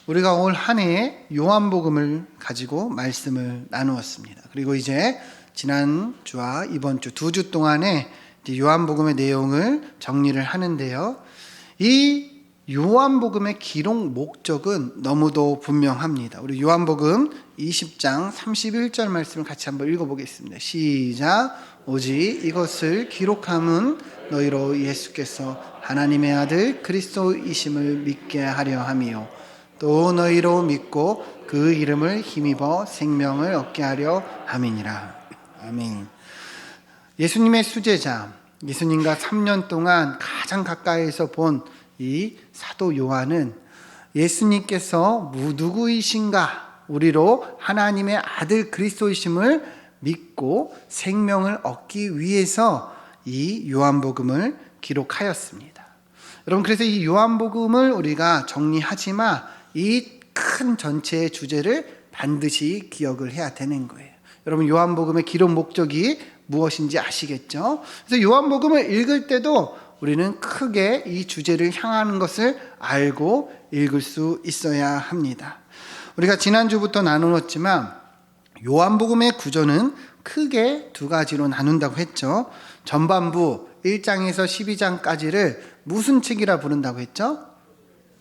우리가 올 한 해 요한복음을 가지고 말씀을 나누었습니다. 그리고 이제 지난주와 이번 주 두 주 동안에 요한복음의 내용을 정리를 하는데요. 이 요한복음의 기록 목적은 너무도 분명합니다. 우리 요한복음 20장 31절 말씀을 같이 한번 읽어보겠습니다. 시작. 오직 이것을 기록함은 너희로 예수께서 하나님의 아들 그리스도이심을 믿게 하려 함이요 또 너희로 믿고 그 이름을 힘입어 생명을 얻게 하려 함이니라. 아멘. 예수님의 수제자, 예수님과 3년 동안 가장 가까이에서 본 이 사도 요한은 예수님께서 누구이신가, 우리로 하나님의 아들 그리스도이심을 믿고 생명을 얻기 위해서 이 요한복음을 기록하였습니다. 여러분, 그래서 이 요한복음을 우리가 정리하지만 이 큰 전체의 주제를 반드시 기억을 해야 되는 거예요. 여러분, 요한복음의 기록 목적이 무엇인지 아시겠죠? 그래서 요한복음을 읽을 때도 우리는 크게 이 주제를 향하는 것을 알고 읽을 수 있어야 합니다. 우리가 지난주부터 나누었지만 요한복음의 구조는 크게 두 가지로 나눈다고 했죠. 전반부 1장에서 12장까지를 무슨 책이라 부른다고 했죠?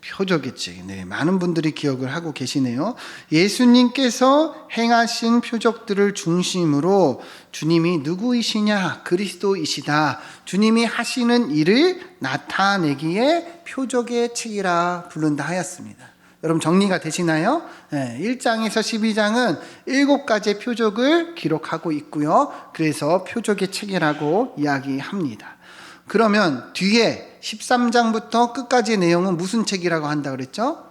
표적의 책. 네, 많은 분들이 기억을 하고 계시네요. 예수님께서 행하신 표적들을 중심으로 주님이 누구이시냐, 그리스도이시다, 주님이 하시는 일을 나타내기에 표적의 책이라 부른다 하였습니다. 여러분, 정리가 되시나요? 네, 1장에서 12장은 7가지의 표적을 기록하고 있고요. 그래서 표적의 책이라고 이야기합니다. 그러면 뒤에 13장부터 끝까지의 내용은 무슨 책이라고 한다 그랬죠?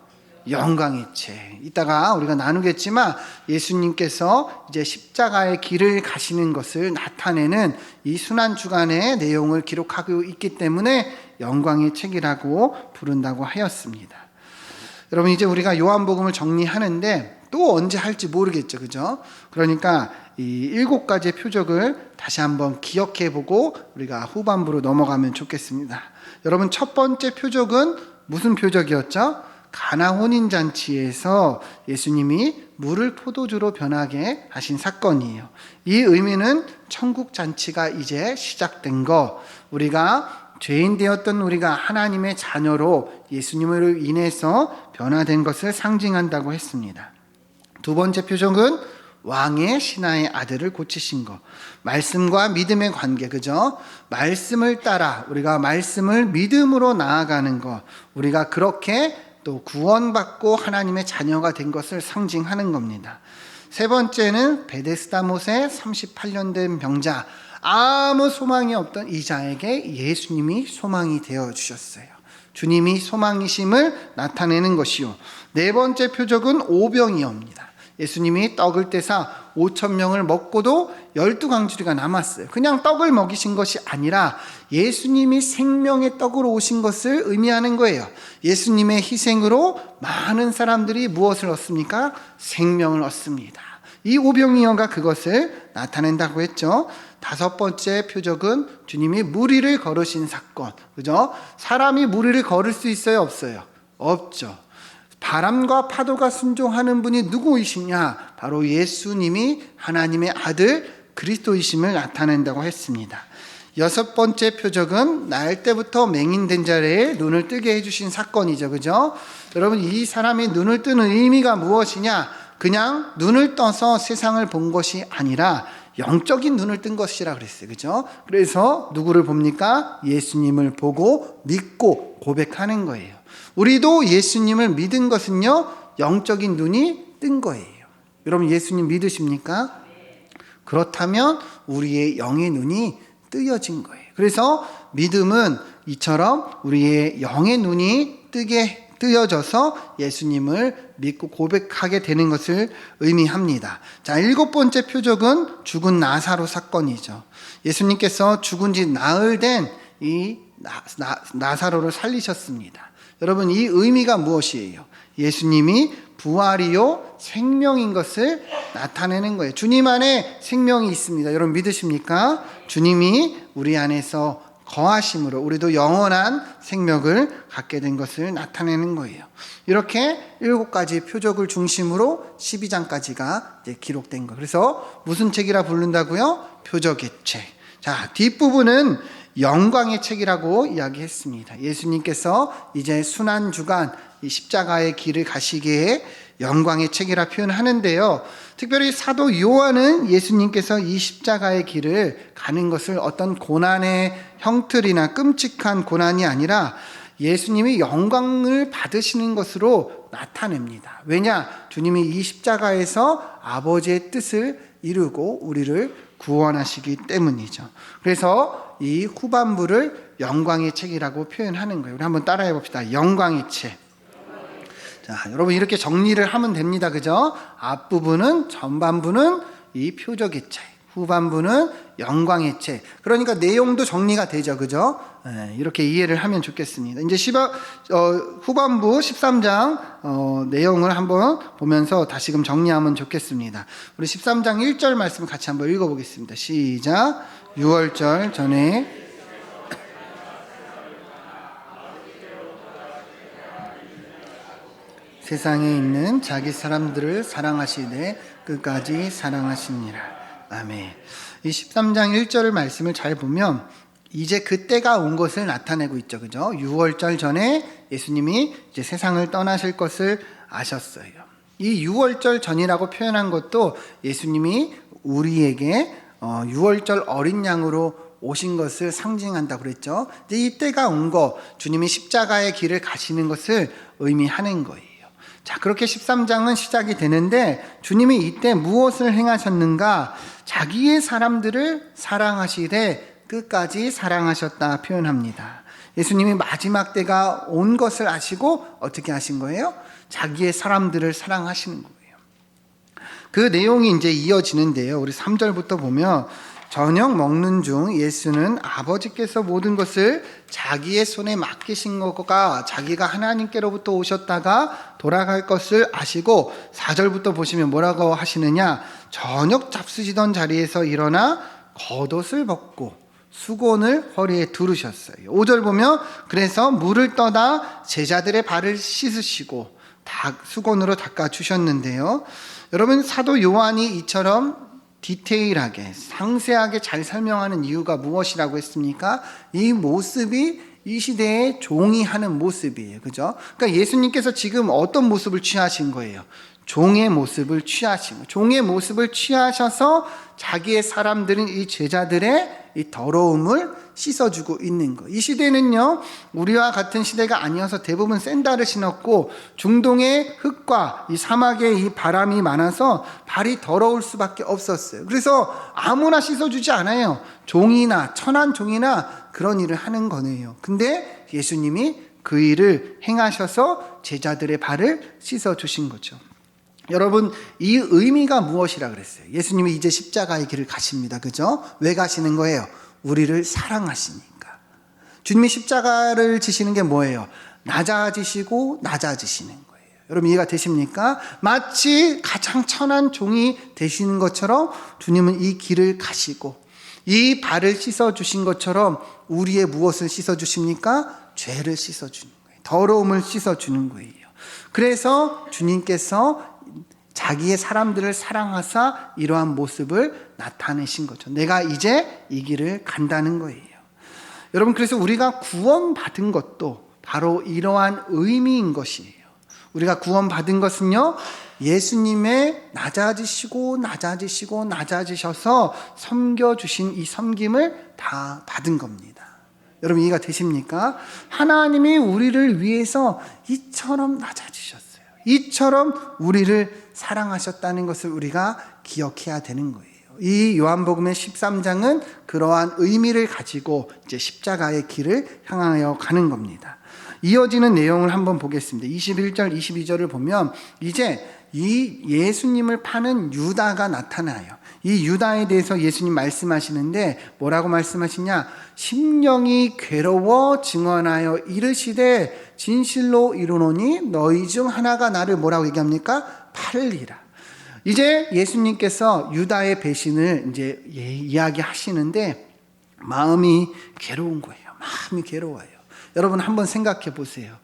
영광의 책. 이따가 우리가 나누겠지만 예수님께서 이제 십자가의 길을 가시는 것을 나타내는 이 순환주간의 내용을 기록하고 있기 때문에 영광의 책이라고 부른다고 하였습니다. 여러분, 이제 우리가 요한복음을 정리하는데 또 언제 할지 모르겠죠, 그죠? 그러니까 이 7가지의 표적을 다시 한번 기억해보고 우리가 후반부로 넘어가면 좋겠습니다. 여러분, 첫 번째 표적은 무슨 표적이었죠? 가나 혼인잔치에서 예수님이 물을 포도주로 변하게 하신 사건이에요. 이 의미는 천국잔치가 이제 시작된 거, 우리가 죄인 되었던 우리가 하나님의 자녀로 예수님으로 인해서 변화된 것을 상징한다고 했습니다. 두 번째 표적은 왕의 신하의 아들을 고치신 것. 말씀과 믿음의 관계, 그죠? 말씀을 따라 우리가 말씀을 믿음으로 나아가는 것, 우리가 그렇게 또 구원받고 하나님의 자녀가 된 것을 상징하는 겁니다. 세 번째는 베데스다 못에 38년 된 병자, 아무 소망이 없던 이 자에게 예수님이 소망이 되어주셨어요. 주님이 소망이심을 나타내는 것이요. 네 번째 표적은 오병이어입니다. 예수님이 떡을 떼사 5,000명을 먹고도 12광주리가 남았어요. 그냥 떡을 먹이신 것이 아니라 예수님이 생명의 떡으로 오신 것을 의미하는 거예요. 예수님의 희생으로 많은 사람들이 무엇을 얻습니까? 생명을 얻습니다. 이 오병이어가 그것을 나타낸다고 했죠. 다섯 번째 표적은 주님이 무리를 걸으신 사건. 그죠? 사람이 무리를 걸을 수 있어요, 없어요? 없죠. 바람과 파도가 순종하는 분이 누구이시냐? 바로 예수님이 하나님의 아들 그리스도이심을 나타낸다고 했습니다. 여섯 번째 표적은 날 때부터 맹인된 자의 눈을 뜨게 해주신 사건이죠, 그죠? 여러분, 이 사람이 눈을 뜨는 의미가 무엇이냐? 그냥 눈을 떠서 세상을 본 것이 아니라 영적인 눈을 뜬 것이라 그랬어요, 그죠? 그래서 누구를 봅니까? 예수님을 보고 믿고 고백하는 거예요. 우리도 예수님을 믿은 것은요, 영적인 눈이 뜬 거예요. 여러분, 예수님 믿으십니까? 그렇다면 우리의 영의 눈이 뜨여진 거예요. 그래서 믿음은 이처럼 우리의 영의 눈이 뜨여져서 예수님을 믿고 고백하게 되는 것을 의미합니다. 자, 7번째 표적은 죽은 나사로 사건이죠. 예수님께서 죽은 지 나흘 된 이 나사로를 살리셨습니다. 여러분, 이 의미가 무엇이에요? 예수님이 부활이요 생명인 것을 나타내는 거예요. 주님 안에 생명이 있습니다. 여러분, 믿으십니까? 주님이 우리 안에서 거하심으로 우리도 영원한 생명을 갖게 된 것을 나타내는 거예요. 이렇게 7가지 표적을 중심으로 12장까지가 기록된 거. 그래서 무슨 책이라 부른다고요? 표적의 책. 자, 뒷부분은 영광의 책이라고 이야기했습니다. 예수님께서 이제 순환주간 이 십자가의 길을 가시기에 영광의 책이라 표현하는데요. 특별히 사도 요한은 예수님께서 이 십자가의 길을 가는 것을 어떤 고난의 형틀이나 끔찍한 고난이 아니라 예수님이 영광을 받으시는 것으로 나타냅니다. 왜냐? 주님이 이 십자가에서 아버지의 뜻을 이루고 우리를 구원하시기 때문이죠. 그래서 이 후반부를 영광의 책이라고 표현하는 거예요. 우리 한번 따라해 봅시다. 영광의 책. 자, 여러분 이렇게 정리를 하면 됩니다. 그죠? 앞부분은, 전반부는 이 표적의 책, 후반부는 영광의 책. 그러니까 내용도 정리가 되죠. 그죠? 네, 이렇게 이해를 하면 좋겠습니다. 이제 후반부 13장 내용을 한번 보면서 다시금 정리하면 좋겠습니다. 우리 13장 1절 말씀 같이 한번 읽어보겠습니다. 시작. 6월절 전에 세상에 있는 자기 사람들을 사랑하시되 끝까지 사랑하시니라. 아멘. 이 13장 1절 말씀을 잘 보면 이제 그 때가 온 것을 나타내고 있죠. 그죠? 6월절 전에 예수님이 이제 세상을 떠나실 것을 아셨어요. 이 6월절 전이라고 표현한 것도 예수님이 우리에게 6월절 어린 양으로 오신 것을 상징한다고 그랬죠. 이제 이 때가 온 거, 주님이 십자가의 길을 가시는 것을 의미하는 거예요. 자, 그렇게 13장은 시작이 되는데 주님이 이때 무엇을 행하셨는가? 자기의 사람들을 사랑하시되 끝까지 사랑하셨다 표현합니다. 예수님이 마지막 때가 온 것을 아시고 어떻게 하신 거예요? 자기의 사람들을 사랑하시는 거예요. 그 내용이 이제 이어지는데요. 우리 3절부터 보면 저녁 먹는 중 예수는 아버지께서 모든 것을 자기의 손에 맡기신 것과 자기가 하나님께로부터 오셨다가 돌아갈 것을 아시고 4절부터 보시면 뭐라고 하시느냐? 저녁 잡수시던 자리에서 일어나 겉옷을 벗고 수건을 허리에 두르셨어요. 5절 보면 그래서 물을 떠다 제자들의 발을 씻으시고 수건으로 닦아주셨는데요. 여러분 사도 요한이 이처럼 디테일하게 상세하게 잘 설명하는 이유가 무엇이라고 했습니까? 이 모습이 이 시대의 종이 하는 모습이에요. 그죠? 그러니까 예수님께서 지금 어떤 모습을 취하신 거예요? 종의 모습을 취하신 거예요. 종의 모습을 취하셔서 자기의 사람들인 이 제자들의 이 더러움을 씻어주고 있는 거예요. 이 시대는요, 우리와 같은 시대가 아니어서 대부분 샌들을 신었고 중동의 흙과 이 사막의 이 바람이 많아서 발이 더러울 수밖에 없었어요. 그래서 아무나 씻어주지 않아요. 종이나 천한 종이나 그런 일을 하는 거네요. 근데 예수님이 그 일을 행하셔서 제자들의 발을 씻어주신 거죠. 여러분, 이 의미가 무엇이라 그랬어요? 예수님이 이제 십자가의 길을 가십니다. 그죠? 왜 가시는 거예요? 우리를 사랑하시니까. 주님이 십자가를 지시는 게 뭐예요? 낮아지시고 낮아지시는 거예요. 여러분 이해가 되십니까? 마치 가장 천한 종이 되시는 것처럼 주님은 이 길을 가시고 이 발을 씻어주신 것처럼 우리의 무엇을 씻어주십니까? 죄를 씻어주는 거예요. 더러움을 씻어주는 거예요. 그래서 주님께서 자기의 사람들을 사랑하사 이러한 모습을 나타내신 거죠. 내가 이제 이 길을 간다는 거예요. 여러분, 그래서 우리가 구원받은 것도 바로 이러한 의미인 것이에요. 우리가 구원받은 것은요, 예수님의 낮아지시고 낮아지시고 낮아지셔서 섬겨주신 이 섬김을 다 받은 겁니다. 여러분 이해가 되십니까? 하나님이 우리를 위해서 이처럼 낮아지셨어요. 이처럼 우리를 사랑하셨다는 것을 우리가 기억해야 되는 거예요. 이 요한복음의 13장은 그러한 의미를 가지고 이제 십자가의 길을 향하여 가는 겁니다. 이어지는 내용을 한번 보겠습니다. 21절, 22절을 보면 이제 이 예수님을 파는 유다가 나타나요. 이 유다에 대해서 예수님 말씀하시는데 뭐라고 말씀하시냐? 심령이 괴로워 증언하여 이르시되 진실로 이르노니 너희 중 하나가 나를 뭐라고 얘기합니까? 팔리라. 이제 예수님께서 유다의 배신을 이제 이야기하시는데 마음이 괴로운 거예요. 마음이 괴로워요. 여러분 한번 생각해 보세요.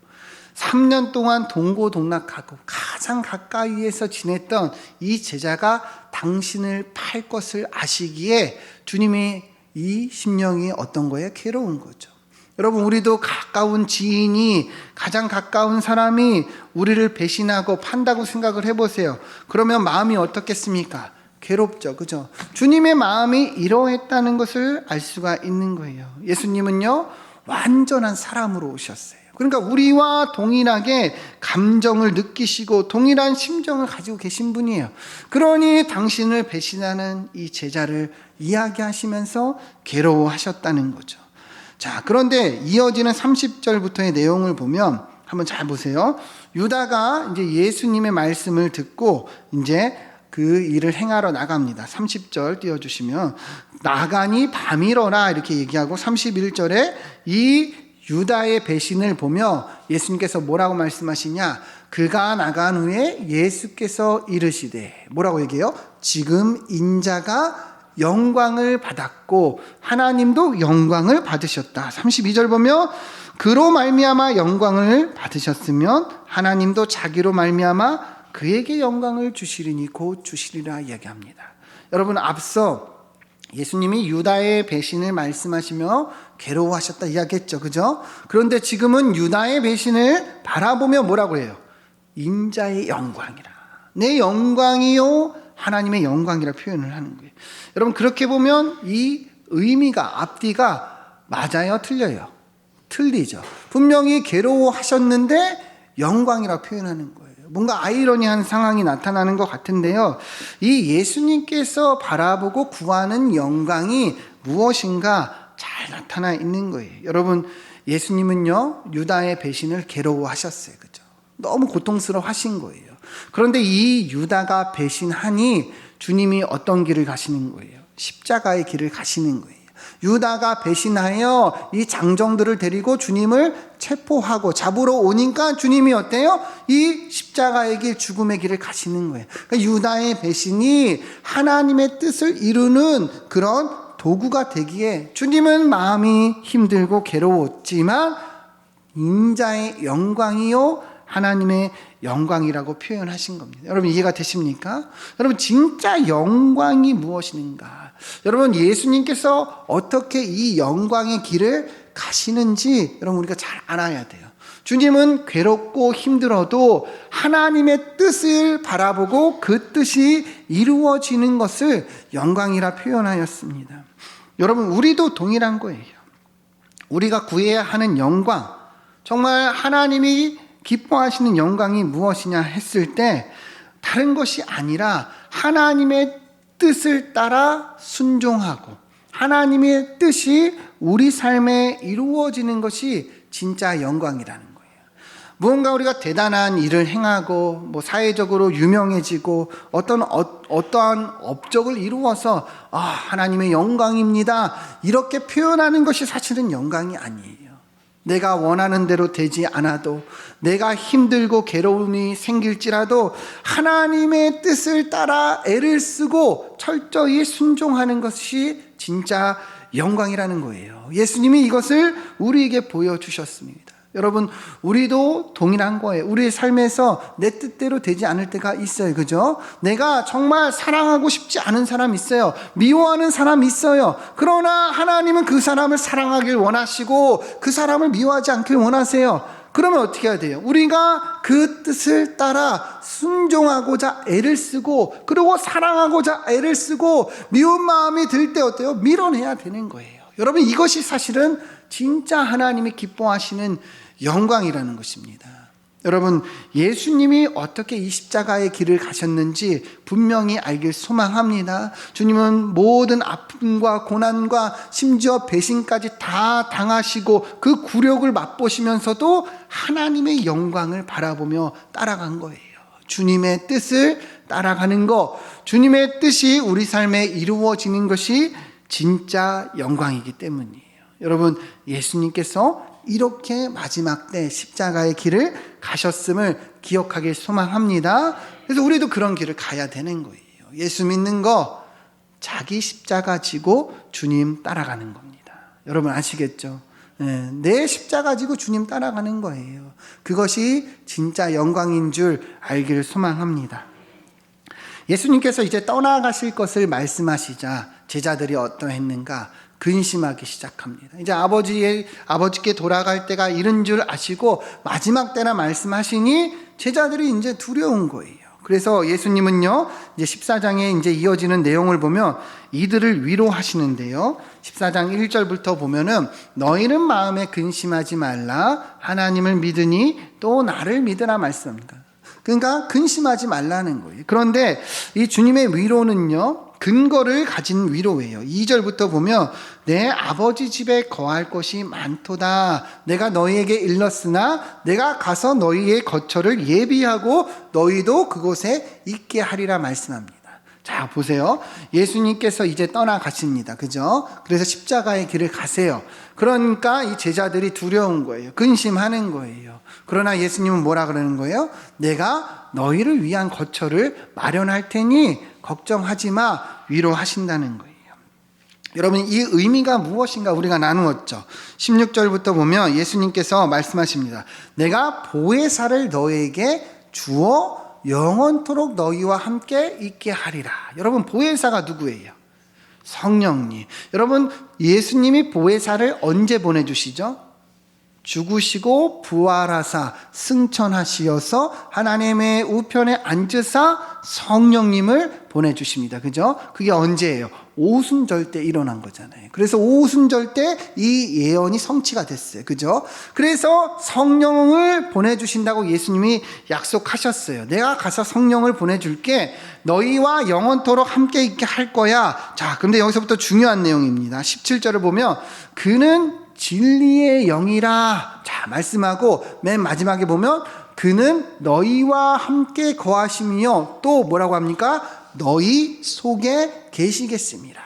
3년 동안 동고동락하고 가장 가까이에서 지냈던 이 제자가 당신을 팔 것을 아시기에 주님이 이 심령이 어떤 거예요? 괴로운 거죠. 여러분, 우리도 가까운 지인이, 가장 가까운 사람이 우리를 배신하고 판다고 생각을 해보세요. 그러면 마음이 어떻겠습니까? 괴롭죠. 그죠? 주님의 마음이 이러했다는 것을 알 수가 있는 거예요. 예수님은요, 완전한 사람으로 오셨어요. 그러니까 우리와 동일하게 감정을 느끼시고 동일한 심정을 가지고 계신 분이에요. 그러니 당신을 배신하는 이 제자를 이야기하시면서 괴로워하셨다는 거죠. 자, 그런데 이어지는 30절부터의 내용을 보면 한번 잘 보세요. 유다가 이제 예수님의 말씀을 듣고 이제 그 일을 행하러 나갑니다. 30절 띄워주시면, 나가니 밤이러라 이렇게 얘기하고 31절에 이 유다의 배신을 보며 예수님께서 뭐라고 말씀하시냐? 그가 나간 후에 예수께서 이르시되, 뭐라고 얘기해요? 지금 인자가 영광을 받았고 하나님도 영광을 받으셨다. 32절 보면, 그로 말미암아 영광을 받으셨으면 하나님도 자기로 말미암아 그에게 영광을 주시리니 곧 주시리라 이야기합니다. 여러분, 앞서 예수님이 유다의 배신을 말씀하시며 괴로워하셨다 이야기했죠. 그죠? 그런데 지금은 유다의 배신을 바라보며 뭐라고 해요? 인자의 영광이라. 내 영광이요 하나님의 영광이라 표현을 하는 거예요. 여러분, 그렇게 보면 이 의미가, 앞뒤가 맞아요? 틀려요? 틀리죠. 분명히 괴로워하셨는데 영광이라 표현하는 거예요. 뭔가 아이러니한 상황이 나타나는 것 같은데요. 이 예수님께서 바라보고 구하는 영광이 무엇인가 잘 나타나 있는 거예요. 여러분, 예수님은요, 유다의 배신을 괴로워하셨어요. 그죠? 너무 고통스러워 하신 거예요. 그런데 이 유다가 배신하니 주님이 어떤 길을 가시는 거예요? 십자가의 길을 가시는 거예요. 유다가 배신하여 이 장정들을 데리고 주님을 체포하고 잡으러 오니까 주님이 어때요? 이 십자가의 길, 죽음의 길을 가시는 거예요. 그러니까 유다의 배신이 하나님의 뜻을 이루는 그런 도구가 되기에 주님은 마음이 힘들고 괴로웠지만 인자의 영광이요 하나님의 영광이라고 표현하신 겁니다. 여러분, 이해가 되십니까? 여러분, 진짜 영광이 무엇인가? 여러분, 예수님께서 어떻게 이 영광의 길을 가시는지 여러분 우리가 잘 알아야 돼요. 주님은 괴롭고 힘들어도 하나님의 뜻을 바라보고 그 뜻이 이루어지는 것을 영광이라 표현하였습니다. 여러분, 우리도 동일한 거예요. 우리가 구해야 하는 영광, 정말 하나님이 기뻐하시는 영광이 무엇이냐 했을 때 다른 것이 아니라 하나님의 뜻을 따라 순종하고 하나님의 뜻이 우리 삶에 이루어지는 것이 진짜 영광이라는 거예요. 무언가 우리가 대단한 일을 행하고 사회적으로 유명해지고 어떠한 업적을 이루어서 하나님의 영광입니다 이렇게 표현하는 것이 사실은 영광이 아니에요. 내가 원하는 대로 되지 않아도, 내가 힘들고 괴로움이 생길지라도 하나님의 뜻을 따라 애를 쓰고 철저히 순종하는 것이 진짜 영광이라는 거예요. 예수님이 이것을 우리에게 보여주셨습니다. 여러분, 우리도 동일한 거예요. 우리의 삶에서 내 뜻대로 되지 않을 때가 있어요. 그죠? 내가 정말 사랑하고 싶지 않은 사람 있어요. 미워하는 사람 있어요. 그러나 하나님은 그 사람을 사랑하길 원하시고 그 사람을 미워하지 않길 원하세요. 그러면 어떻게 해야 돼요? 우리가 그 뜻을 따라 순종하고자 애를 쓰고, 그리고 사랑하고자 애를 쓰고, 미운 마음이 들 때 어때요? 밀어내야 되는 거예요. 여러분, 이것이 사실은 진짜 하나님이 기뻐하시는 영광이라는 것입니다. 여러분, 예수님이 어떻게 이 십자가의 길을 가셨는지 분명히 알길 소망합니다. 주님은 모든 아픔과 고난과 심지어 배신까지 다 당하시고 그 굴욕을 맛보시면서도 하나님의 영광을 바라보며 따라간 거예요. 주님의 뜻을 따라가는 것, 주님의 뜻이 우리 삶에 이루어지는 것이 진짜 영광이기 때문이에요. 여러분, 예수님께서 이렇게 마지막 때 십자가의 길을 가셨음을 기억하길 소망합니다. 그래서 우리도 그런 길을 가야 되는 거예요. 예수 믿는 거, 자기 십자가 지고 주님 따라가는 겁니다. 여러분 아시겠죠? 내 십자가 지고 주님 따라가는 거예요. 그것이 진짜 영광인 줄 알기를 소망합니다. 예수님께서 이제 떠나가실 것을 말씀하시자 제자들이 어떠했는가? 근심하기 시작합니다. 이제 아버지께 돌아갈 때가 이른 줄 아시고 마지막 때나 말씀하시니 제자들이 이제 두려운 거예요. 그래서 예수님은요, 이제 14장에 이제 이어지는 내용을 보면 이들을 위로하시는데요. 14장 1절부터 보면은 너희는 마음에 근심하지 말라. 하나님을 믿으니 또 나를 믿으라 말씀합니다. 그러니까 근심하지 말라는 거예요. 그런데 이 주님의 위로는요, 근거를 가진 위로예요. 2절부터 보면 내 아버지 집에 거할 것이 많도다. 내가 너희에게 일렀으나 내가 가서 너희의 거처를 예비하고 너희도 그곳에 있게 하리라 말씀합니다. 자, 보세요. 예수님께서 이제 떠나가십니다. 그죠? 그래서 십자가의 길을 가세요. 그러니까 이 제자들이 두려운 거예요. 근심하는 거예요. 그러나 예수님은 뭐라 그러는 거예요? 내가 너희를 위한 거처를 마련할 테니 걱정하지 마, 위로하신다는 거예요. 여러분, 이 의미가 무엇인가 우리가 나누었죠. 16절부터 보면 예수님께서 말씀하십니다. 내가 보혜사를 너희에게 주어 영원토록 너희와 함께 있게 하리라. 여러분, 보혜사가 누구예요? 성령님. 여러분, 예수님이 보혜사를 언제 보내주시죠? 죽으시고 부활하사 승천하시어서 하나님의 우편에 앉으사 성령님을 보내주십니다. 그죠? 그게 언제예요? 오순절 때 일어난 거잖아요. 그래서 오순절 때 이 예언이 성취가 됐어요. 그죠? 그래서 성령을 보내주신다고 예수님이 약속하셨어요. 내가 가서 성령을 보내줄게. 너희와 영원토록 함께 있게 할 거야. 자, 근데 여기서부터 중요한 내용입니다. 17절을 보면 그는 진리의 영이라 자 말씀하고 맨 마지막에 보면 그는 너희와 함께 거하시며 또 뭐라고 합니까? 너희 속에 계시겠습니다.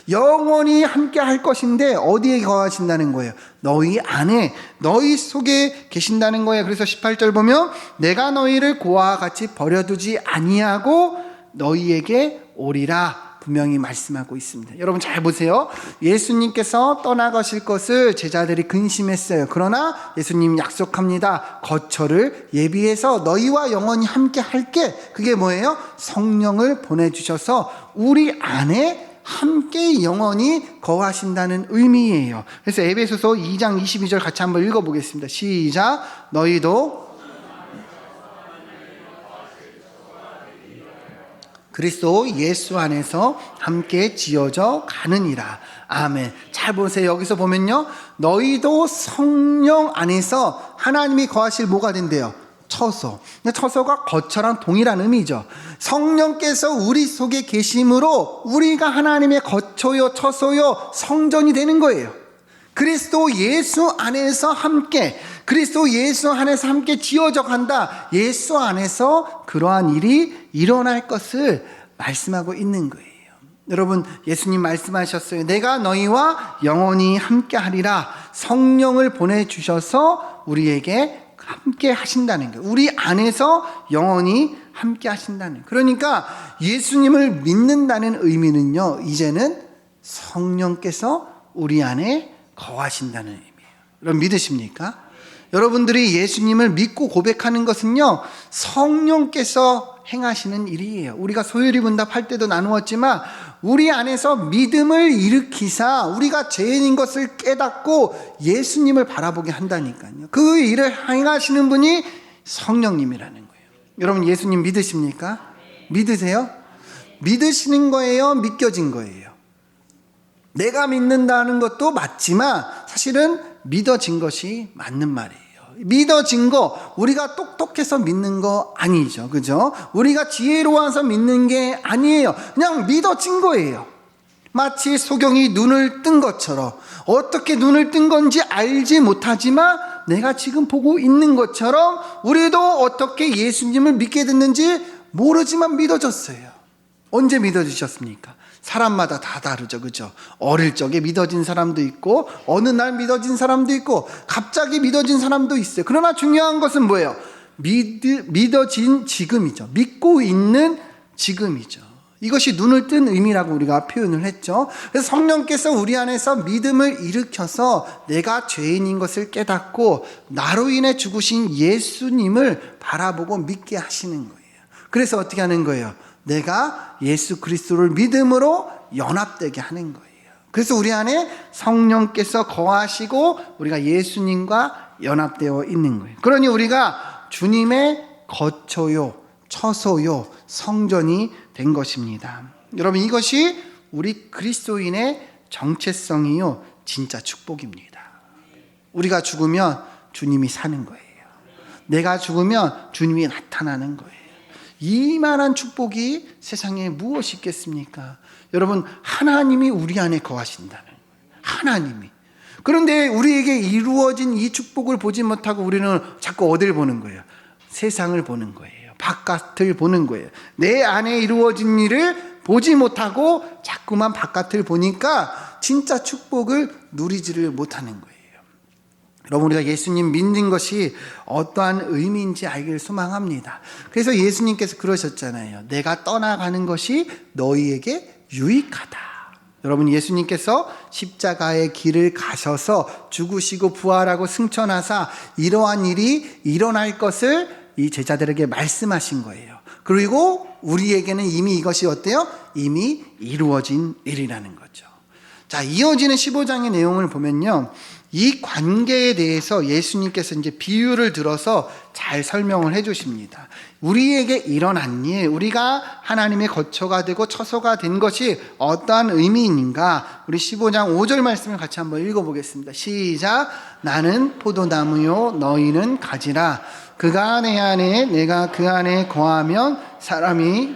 영원히 함께 할 것인데 어디에 거하신다는 거예요? 너희 안에 너희 속에 계신다는 거예요. 그래서 18절 보면 내가 너희를 고아와 같이 버려두지 아니하고 너희에게 오리라 분명히 말씀하고 있습니다. 여러분 잘 보세요. 예수님께서 떠나가실 것을 제자들이 근심했어요. 그러나 예수님 약속합니다. 거처를 예비해서 너희와 영원히 함께 할게. 그게 뭐예요? 성령을 보내주셔서 우리 안에 함께 영원히 거하신다는 의미예요. 그래서 에베소서 2장 22절 같이 한번 읽어보겠습니다. 시작. 너희도 그리스도 예수 안에서 함께 지어져 가느니라. 아멘. 잘 보세요. 여기서 보면요. 너희도 성령 안에서 하나님이 거하실 뭐가 된대요? 처소. 처소가 거처랑 동일한 의미죠. 성령께서 우리 속에 계심으로 우리가 하나님의 거처요, 처소요, 성전이 되는 거예요. 그리스도 예수 안에서 함께, 그리스도 예수 안에서 함께 지어져 간다. 예수 안에서 그러한 일이 일어날 것을 말씀하고 있는 거예요. 여러분, 예수님 말씀하셨어요. 내가 너희와 영원히 함께 하리라. 성령을 보내주셔서 우리에게 함께 하신다는 거예요. 우리 안에서 영원히 함께 하신다는 거예요. 그러니까 예수님을 믿는다는 의미는요, 이제는 성령께서 우리 안에 거하신다는 의미예요. 여러분 믿으십니까? 여러분들이 예수님을 믿고 고백하는 것은요, 성령께서 행하시는 일이에요. 우리가 소요리 분답할 때도 나누었지만 우리 안에서 믿음을 일으키사 우리가 죄인인 것을 깨닫고 예수님을 바라보게 한다니까요. 그 일을 행하시는 분이 성령님이라는 거예요. 여러분 예수님 믿으십니까? 믿으세요? 믿으시는 거예요? 믿겨진 거예요? 내가 믿는다는 것도 맞지만 사실은 믿어진 것이 맞는 말이에요. 믿어진 거 우리가 똑똑해서 믿는 거 아니죠. 그죠? 우리가 지혜로워서 믿는 게 아니에요. 그냥 믿어진 거예요. 마치 소경이 눈을 뜬 것처럼 어떻게 눈을 뜬 건지 알지 못하지만 내가 지금 보고 있는 것처럼 우리도 어떻게 예수님을 믿게 됐는지 모르지만 믿어졌어요. 언제 믿어지셨습니까? 사람마다 다 다르죠. 그죠? 어릴 적에 믿어진 사람도 있고 어느 날 믿어진 사람도 있고 갑자기 믿어진 사람도 있어요. 그러나 중요한 것은 뭐예요? 믿어진 지금이죠. 믿고 있는 지금이죠. 이것이 눈을 뜬 의미라고 우리가 표현을 했죠. 그래서 성령께서 우리 안에서 믿음을 일으켜서 내가 죄인인 것을 깨닫고 나로 인해 죽으신 예수님을 바라보고 믿게 하시는 거예요. 그래서 어떻게 하는 거예요? 내가 예수 그리스도를 믿음으로 연합되게 하는 거예요. 그래서 우리 안에 성령께서 거하시고 우리가 예수님과 연합되어 있는 거예요. 그러니 우리가 주님의 거처요, 처소요, 성전이 된 것입니다. 여러분, 이것이 우리 그리스도인의 정체성이요, 진짜 축복입니다. 우리가 죽으면 주님이 사는 거예요. 내가 죽으면 주님이 나타나는 거예요. 이만한 축복이 세상에 무엇이 있겠습니까? 여러분, 하나님이 우리 안에 거하신다는 거예요. 하나님이. 그런데 우리에게 이루어진 이 축복을 보지 못하고 우리는 자꾸 어딜 보는 거예요? 세상을 보는 거예요. 바깥을 보는 거예요. 내 안에 이루어진 일을 보지 못하고 자꾸만 바깥을 보니까 진짜 축복을 누리지를 못하는 거예요. 여러분, 우리가 예수님 믿는 것이 어떠한 의미인지 알기를 소망합니다. 그래서 예수님께서 그러셨잖아요. 내가 떠나가는 것이 너희에게 유익하다. 여러분, 예수님께서 십자가의 길을 가셔서 죽으시고 부활하고 승천하사 이러한 일이 일어날 것을 이 제자들에게 말씀하신 거예요. 그리고 우리에게는 이미 이것이 어때요? 이미 이루어진 일이라는 거죠. 자, 이어지는 15장의 내용을 보면요, 이 관계에 대해서 예수님께서 이제 비유를 들어서 잘 설명을 해 주십니다. 우리에게 일어난 일, 우리가 하나님의 거처가 되고 처소가 된 것이 어떠한 의미인가? 우리 15장 5절 말씀을 같이 한번 읽어보겠습니다. 시작. 나는 포도나무요, 너희는 가지라. 그가 내 안에, 내가 그 안에 거하면 사람이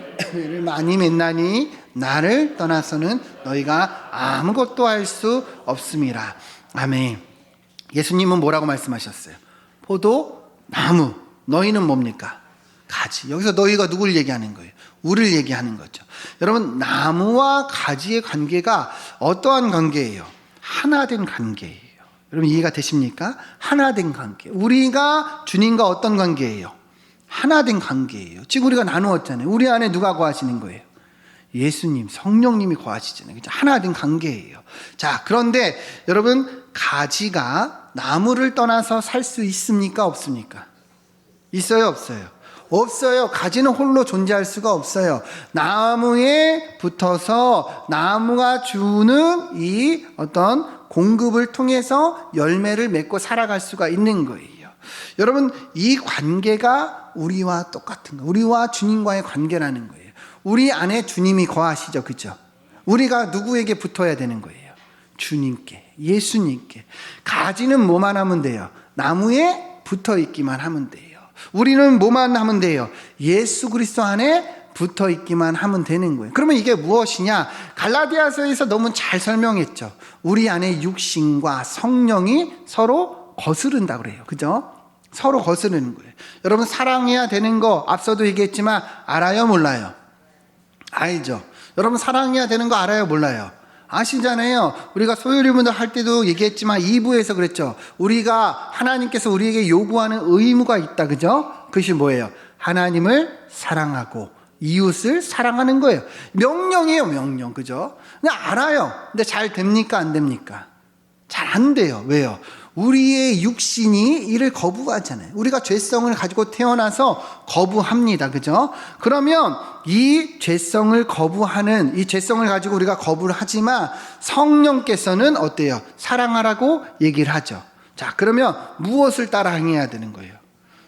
많이 맺나니 나를 떠나서는 너희가 아무것도 할 수 없음이라. 아멘. 예수님은 뭐라고 말씀하셨어요? 포도나무, 너희는 뭡니까? 가지. 여기서 너희가 누굴 얘기하는 거예요? 우리를 얘기하는 거죠. 여러분, 나무와 가지의 관계가 어떠한 관계예요? 하나된 관계예요. 여러분, 이해가 되십니까? 하나된 관계. 우리가 주님과 어떤 관계예요? 하나된 관계예요. 지금 우리가 나누었잖아요. 우리 안에 누가 거하시는 거예요? 예수님, 성령님이 거하시잖아요. 그죠? 하나된 관계예요. 자, 그런데 여러분, 가지가 나무를 떠나서 살 수 있습니까? 없습니까? 있어요? 없어요? 없어요. 가지는 홀로 존재할 수가 없어요. 나무에 붙어서 나무가 주는 이 어떤 공급을 통해서 열매를 맺고 살아갈 수가 있는 거예요. 여러분, 이 관계가 우리와 똑같은 거예요. 우리와 주님과의 관계라는 거예요. 우리 안에 주님이 거하시죠. 그죠? 우리가 누구에게 붙어야 되는 거예요? 주님께, 예수님께. 가지는 뭐만 하면 돼요? 나무에 붙어 있기만 하면 돼요. 우리는 뭐만 하면 돼요? 예수 그리스도 안에 붙어 있기만 하면 되는 거예요. 그러면 이게 무엇이냐? 갈라디아서에서 너무 잘 설명했죠. 우리 안에 육신과 성령이 서로 거스른다 그래요. 그죠? 서로 거스르는 거예요. 여러분, 사랑해야 되는 거 앞서도 얘기했지만 알아요, 몰라요? 알죠. 여러분, 사랑해야 되는 거 알아요, 몰라요? 아시잖아요. 우리가 소요리문을 할 때도 얘기했지만 2부에서 그랬죠. 우리가, 하나님께서 우리에게 요구하는 의무가 있다. 그죠? 그것이 뭐예요? 하나님을 사랑하고 이웃을 사랑하는 거예요. 명령이에요, 명령. 그죠? 그냥 알아요. 근데 잘 됩니까? 안 됩니까? 잘 안 돼요. 왜요? 우리의 육신이 이를 거부하잖아요. 우리가 죄성을 가지고 태어나서 거부합니다. 그죠? 그러면 이 죄성을 거부하는, 이 죄성을 가지고 우리가 거부를 하지만 성령께서는 어때요? 사랑하라고 얘기를 하죠. 자, 그러면 무엇을 따라 행해야 되는 거예요?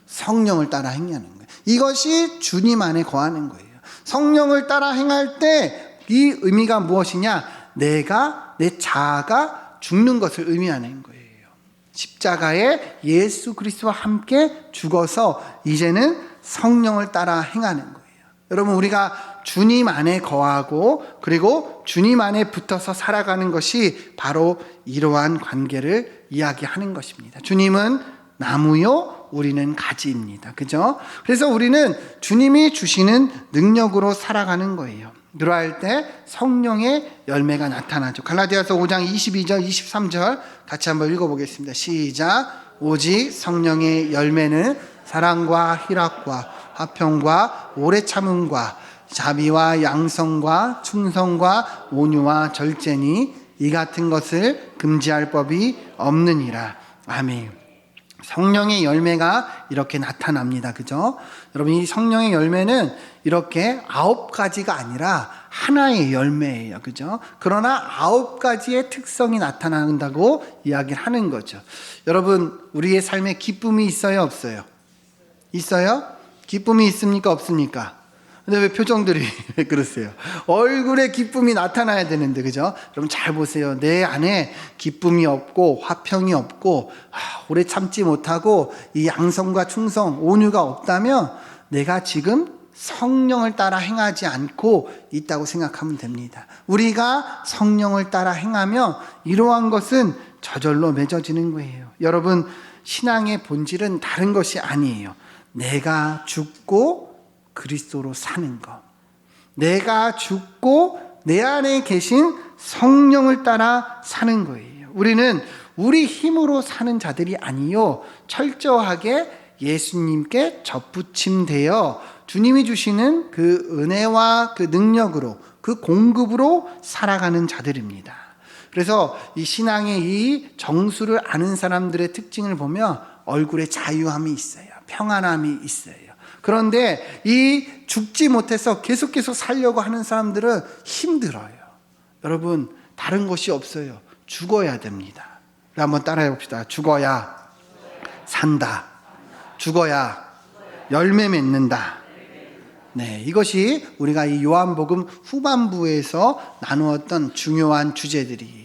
성령을 따라 행하는 거예요. 이것이 주님 안에 거하는 거예요. 성령을 따라 행할 때 이 의미가 무엇이냐? 내가, 내 자아가 죽는 것을 의미하는 거예요. 십자가에 예수 그리스도와 함께 죽어서 이제는 성령을 따라 행하는 거예요. 여러분, 우리가 주님 안에 거하고 그리고 주님 안에 붙어서 살아가는 것이 바로 이러한 관계를 이야기하는 것입니다. 주님은 나무요, 우리는 가지입니다. 그죠? 그래서 우리는 주님이 주시는 능력으로 살아가는 거예요. 그러할 때 성령의 열매가 나타나죠. 갈라디아서 5장 22절 23절 같이 한번 읽어보겠습니다. 시작. 오직 성령의 열매는 사랑과 희락과 화평과 오래 참음과 자비와 양성과 충성과 온유와 절제니 이 같은 것을 금지할 법이 없느니라. 아멘. 성령의 열매가 이렇게 나타납니다. 그죠? 여러분, 이 성령의 열매는 이렇게 9가지가 아니라 하나의 열매예요. 그죠? 그러나 9가지의 특성이 나타난다고 이야기를 하는 거죠. 여러분, 우리의 삶에 기쁨이 있어요, 없어요? 있어요? 기쁨이 있습니까, 없습니까? 근데 왜 표정들이 왜 그러세요? 얼굴에 기쁨이 나타나야 되는데, 그죠? 여러분 잘 보세요. 내 안에 기쁨이 없고 화평이 없고 오래 참지 못하고 이 양성과 충성, 온유가 없다면 내가 지금 성령을 따라 행하지 않고 있다고 생각하면 됩니다. 우리가 성령을 따라 행하면 이러한 것은 저절로 맺어지는 거예요. 여러분, 신앙의 본질은 다른 것이 아니에요. 내가 죽고 그리스도로 사는 것. 내가 죽고 내 안에 계신 성령을 따라 사는 거예요. 우리는 우리 힘으로 사는 자들이 아니요, 철저하게 예수님께 접붙임되어 주님이 주시는 그 은혜와 그 능력으로, 그 공급으로 살아가는 자들입니다. 그래서 이 신앙의 이 정수를 아는 사람들의 특징을 보면 얼굴에 자유함이 있어요. 평안함이 있어요. 그런데 이 죽지 못해서 계속 살려고 하는 사람들은 힘들어요. 여러분, 다른 것이 없어요. 죽어야 됩니다. 한번 따라해 봅시다. 죽어야 산다. 죽어야 열매 맺는다. 네, 이것이 우리가 이 요한복음 후반부에서 나누었던 중요한 주제들이에요.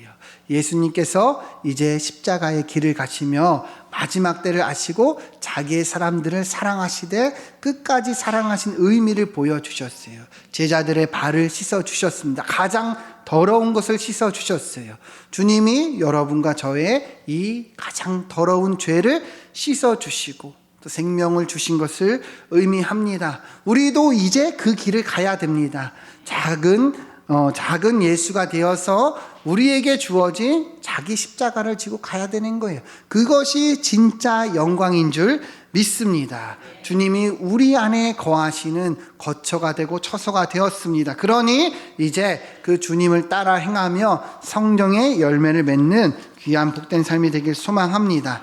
예수님께서 이제 십자가의 길을 가시며 마지막 때를 아시고 자기의 사람들을 사랑하시되 끝까지 사랑하신 의미를 보여주셨어요. 제자들의 발을 씻어주셨습니다. 가장 더러운 것을 씻어주셨어요. 주님이 여러분과 저의 이 가장 더러운 죄를 씻어주시고 또 생명을 주신 것을 의미합니다. 우리도 이제 그 길을 가야 됩니다. 작은 예수가 되어서 우리에게 주어진 자기 십자가를 지고 가야 되는 거예요. 그것이 진짜 영광인 줄 믿습니다. 주님이 우리 안에 거하시는 거처가 되고 처소가 되었습니다. 그러니 이제 그 주님을 따라 행하며 성령의 열매를 맺는 귀한 복된 삶이 되길 소망합니다.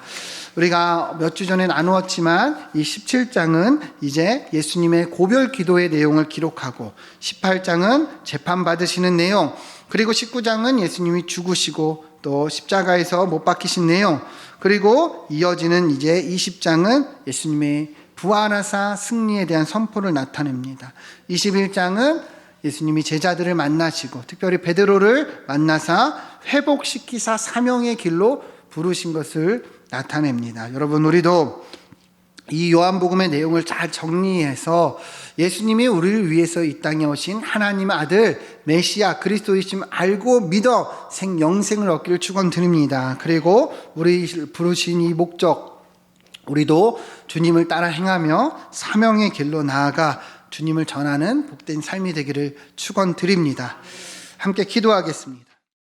우리가 몇 주 전에 나누었지만 이 17장은 이제 예수님의 고별 기도의 내용을 기록하고 18장은 재판받으시는 내용, 그리고 19장은 예수님이 죽으시고 또 십자가에서 못 박히신 내용, 그리고 이어지는 이제 20장은 예수님의 부활하사 승리에 대한 선포를 나타냅니다. 21장은 예수님이 제자들을 만나시고 특별히 베드로를 만나사 회복시키사 사명의 길로 부르신 것을 나타냅니다. 여러분, 우리도 이 요한복음의 내용을 잘 정리해서 예수님이 우리를 위해서 이 땅에 오신 하나님의 아들 메시아 그리스도이심 알고 믿어 영생을 얻기를 축원드립니다. 그리고 우리 부르신 이 목적, 우리도 주님을 따라 행하며 사명의 길로 나아가 주님을 전하는 복된 삶이 되기를 축원드립니다. 함께 기도하겠습니다.